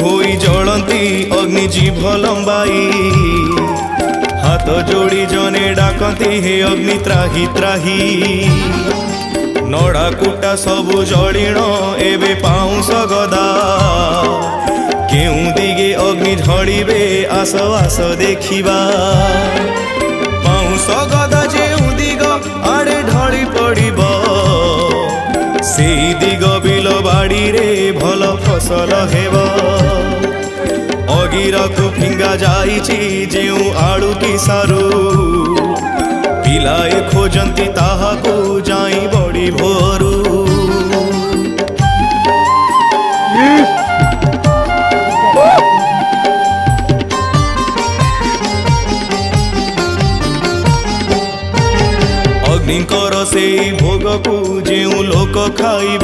होई जलंती अग्नि जीभ लंबाई हाथ जोड़ी जने डाकती हे अग्नि त्राही त्राही नड़ा कुटा सबु जलिण एबे पाउंस गदा केउ दिगे अग्नि झड़िबे आस आस देखिबा पाउंस गदा जेउ दिग आड़े ढली पड़िब सेई दिग बिल बाड़ी रे भल फसल हेब अगिरकु फिंगा जाइछि जेउ आलू की सारू पिलाए खोजंती ताहाकु जाई बड़ी भोरू अग्निकर सेई भोगकु जेउ लोक खाइब